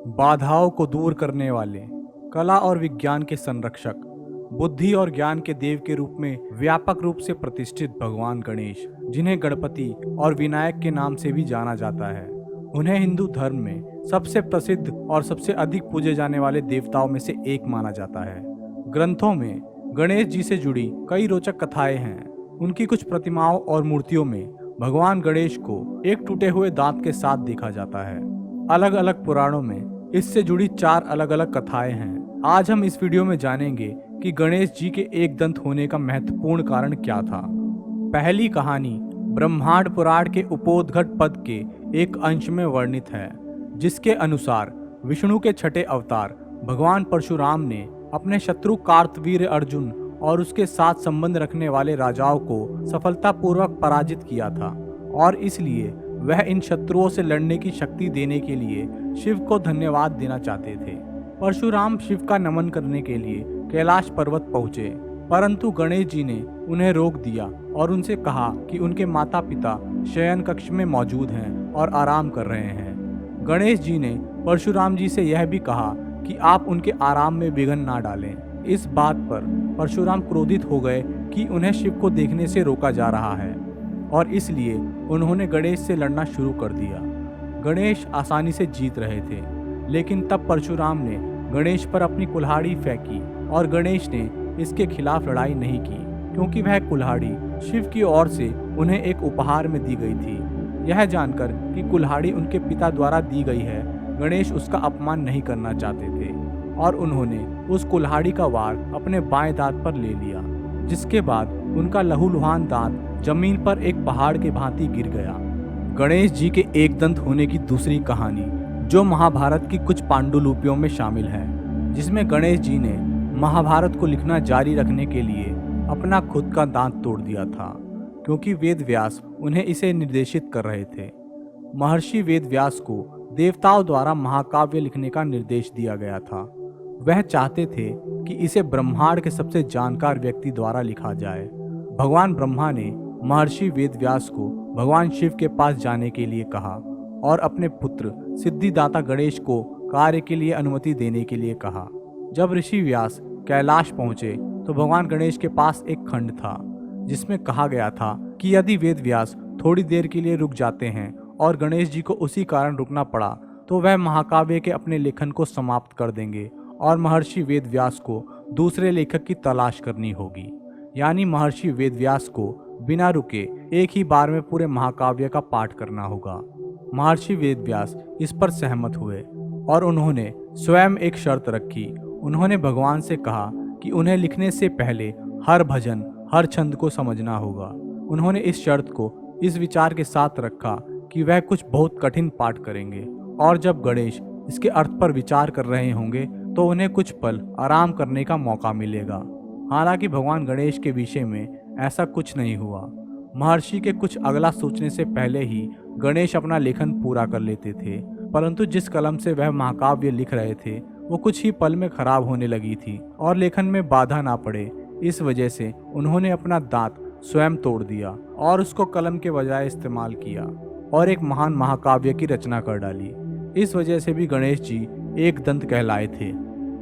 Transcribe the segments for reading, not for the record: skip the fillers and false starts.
बाधाओं को दूर करने वाले, कला और विज्ञान के संरक्षक, बुद्धि और ज्ञान के देव के रूप में व्यापक रूप से प्रतिष्ठित भगवान गणेश, जिन्हें गणपति और विनायक के नाम से भी जाना जाता है, उन्हें हिंदू धर्म में सबसे प्रसिद्ध और सबसे अधिक पूजे जाने वाले देवताओं में से एक माना जाता है। ग्रंथों में गणेश जी से जुड़ी कई रोचक कथाएं हैं। उनकी कुछ प्रतिमाओं और मूर्तियों में भगवान गणेश को एक टूटे हुए दांत के साथ देखा जाता है। अलग अलग पुराणों में इससे जुड़ी 4 अलग अलग कथाएं हैं। आज हम इस वीडियो में जानेंगे कि गणेश जी के एक दंत होने का महत्वपूर्ण कारण क्या था। पहली कहानी ब्रह्मांड पुराण के उपोद्घट पद के एक अंश में वर्णित है, जिसके अनुसार विष्णु के छठे अवतार भगवान परशुराम ने अपने शत्रु कार्तवीर्य अर्जुन और उसके साथ संबंध रखने वाले राजाओं को सफलतापूर्वक पराजित किया था, और इसलिए वह इन शत्रुओं से लड़ने की शक्ति देने के लिए शिव को धन्यवाद देना चाहते थे। परशुराम शिव का नमन करने के लिए कैलाश पर्वत पहुंचे, परंतु गणेश जी ने उन्हें रोक दिया और उनसे कहा कि उनके माता पिता शयन कक्ष में मौजूद हैं और आराम कर रहे हैं। गणेश जी ने परशुराम जी से यह भी कहा कि आप उनके आराम में विघ्न ना डालें। इस बात पर परशुराम क्रोधित हो गए कि उन्हें शिव को देखने से रोका जा रहा है, और इसलिए उन्होंने गणेश से लड़ना शुरू कर दिया। गणेश आसानी से जीत रहे थे, लेकिन तब परशुराम ने गणेश पर अपनी कुल्हाड़ी फेंकी और गणेश ने इसके खिलाफ लड़ाई नहीं की, क्योंकि वह कुल्हाड़ी शिव की ओर से उन्हें एक उपहार में दी गई थी। यह जानकर कि कुल्हाड़ी उनके पिता द्वारा दी गई है, गणेश उसका अपमान नहीं करना चाहते थे और उन्होंने उस कुल्हाड़ी का वार अपने बाएं दांत पर ले लिया, जिसके बाद उनका लहूलुहान दांत जमीन पर एक पहाड़ के भांति गिर गया। गणेश जी के एक दंत होने की दूसरी कहानी, जो महाभारत की कुछ पांडुलिपियों में शामिल है, जिसमें गणेश जी ने महाभारत को लिखना जारी रखने के लिए अपना खुद का दांत तोड़ दिया था, क्योंकि वेद व्यास उन्हें इसे निर्देशित कर रहे थे। महर्षि वेद व्यास को देवताओं द्वारा महाकाव्य लिखने का निर्देश दिया गया था। वह चाहते थे कि इसे ब्रह्मांड के सबसे जानकार व्यक्ति द्वारा लिखा जाए। भगवान ब्रह्मा ने महर्षि वेद व्यास को भगवान शिव के पास जाने के लिए कहा और अपने पुत्र सिद्धिदाता गणेश को कार्य के लिए अनुमति देने के लिए कहा। जब ऋषि व्यास कैलाश पहुंचे तो भगवान गणेश के पास एक खंड था, जिसमें कहा गया था कि यदि वेद व्यास थोड़ी देर के लिए रुक जाते हैं और गणेश जी को उसी कारण रुकना पड़ा, तो वह महाकाव्य के अपने लेखन को समाप्त कर देंगे और महर्षि वेद व्यास को दूसरे लेखक की तलाश करनी होगी। यानी महर्षि वेद व्यास को बिना रुके एक ही बार में पूरे महाकाव्य का पाठ करना होगा। महर्षि वेद व्यास इस पर सहमत हुए और उन्होंने स्वयं एक शर्त रखी। उन्होंने भगवान से कहा कि उन्हें लिखने से पहले हर भजन, हर छंद को समझना होगा। उन्होंने इस शर्त को इस विचार के साथ रखा कि वह कुछ बहुत कठिन पाठ करेंगे, और जब गणेश इसके अर्थ पर विचार कर रहे होंगे तो उन्हें कुछ पल आराम करने का मौका मिलेगा। हालांकि भगवान गणेश के विषय में ऐसा कुछ नहीं हुआ। महर्षि के कुछ अगला सोचने से पहले ही गणेश अपना लेखन पूरा कर लेते थे, परंतु जिस कलम से वह महाकाव्य लिख रहे थे वो कुछ ही पल में खराब होने लगी थी और लेखन में बाधा ना पड़े, इस वजह से उन्होंने अपना दांत स्वयं तोड़ दिया और उसको कलम के बजाय इस्तेमाल किया और एक महान महाकाव्य की रचना कर डाली। इस वजह से भी गणेश जी एक दंत कहलाए थे।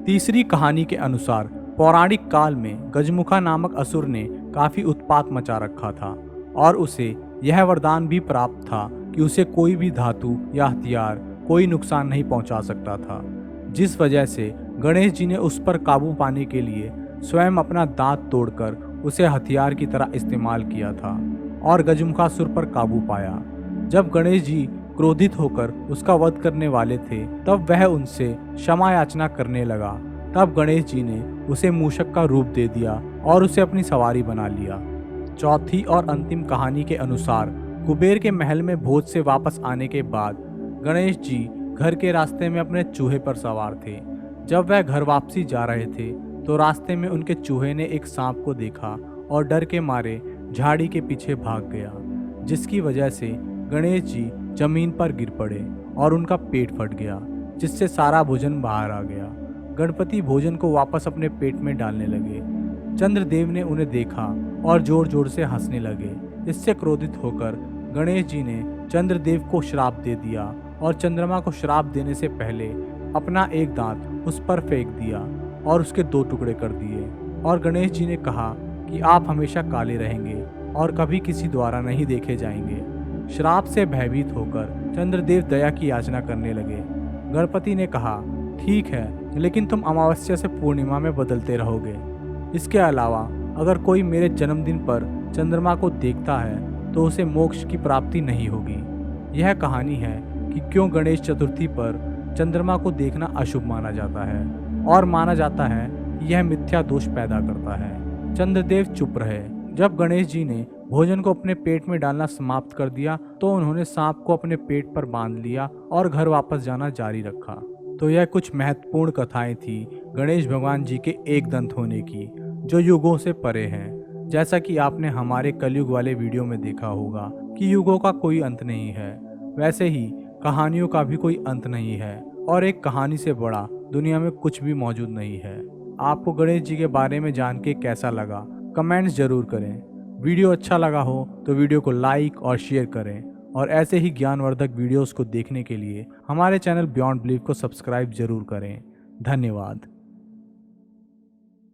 तीसरी कहानी के अनुसार पौराणिक काल में गजमुखा नामक असुर ने काफी उत्पात मचा रखा था और उसे यह वरदान भी प्राप्त था कि उसे कोई भी धातु या हथियार कोई नुकसान नहीं पहुंचा सकता था, जिस वजह से गणेश जी ने उस पर काबू पाने के लिए स्वयं अपना दांत तोड़कर उसे हथियार की तरह इस्तेमाल किया था और गजमुखासुर पर काबू पाया। जब गणेश जी क्रोधित होकर उसका वध करने वाले थे, तब वह उनसे क्षमा याचना करने लगा। तब गणेश जी ने उसे मूषक का रूप दे दिया और उसे अपनी सवारी बना लिया। चौथी और अंतिम कहानी के अनुसार कुबेर के महल में भोज से वापस आने के बाद गणेश जी घर के रास्ते में अपने चूहे पर सवार थे। जब वह घर वापसी जा रहे थे तो रास्ते में उनके चूहे ने एक सांप को देखा और डर के मारे झाड़ी के पीछे भाग गया, जिसकी वजह से गणेश जी जमीन पर गिर पड़े और उनका पेट फट गया, जिससे सारा भोजन बाहर आ गया। गणपति भोजन को वापस अपने पेट में डालने लगे। चंद्रदेव ने उन्हें देखा और जोर जोर से हंसने लगे। इससे क्रोधित होकर गणेश जी ने चंद्रदेव को श्राप दे दिया और चंद्रमा को श्राप देने से पहले अपना एक दांत उस पर फेंक दिया और उसके 2 टुकड़े कर दिए। और गणेश जी ने कहा कि आप हमेशा काले रहेंगे और कभी किसी द्वारा नहीं देखे जाएंगे। श्राप से भयभीत होकर चंद्रदेव दया की याचना करने लगे। गणपति ने कहा, ठीक है, लेकिन तुम अमावस्या से पूर्णिमा में बदलते रहोगे। इसके अलावा अगर कोई मेरे जन्मदिन पर चंद्रमा को देखता है तो उसे मोक्ष की प्राप्ति नहीं होगी। यह कहानी है कि क्यों गणेश चतुर्थी पर चंद्रमा को देखना अशुभ माना जाता है और माना जाता है कि यह मिथ्या दोष पैदा करता है। चंद्रदेव चुप रहे। जब गणेश जी ने भोजन को अपने पेट में डालना समाप्त कर दिया तो उन्होंने सांप को अपने पेट पर बांध लिया और घर वापस जाना जारी रखा। तो यह कुछ महत्वपूर्ण कथाएं थी गणेश भगवान जी के एक दंत होने की, जो युगों से परे हैं। जैसा कि आपने हमारे कलयुग वाले वीडियो में देखा होगा कि युगों का कोई अंत नहीं है, वैसे ही कहानियों का भी कोई अंत नहीं है और एक कहानी से बड़ा दुनिया में कुछ भी मौजूद नहीं है। आपको गणेश जी के बारे में जान के कैसा लगा, कमेंट्स जरूर करें। वीडियो अच्छा लगा हो तो वीडियो को लाइक और शेयर करें और ऐसे ही ज्ञानवर्धक वीडियोस को देखने के लिए हमारे चैनल बियॉन्ड बिलीफ को सब्सक्राइब जरूर करें। धन्यवाद।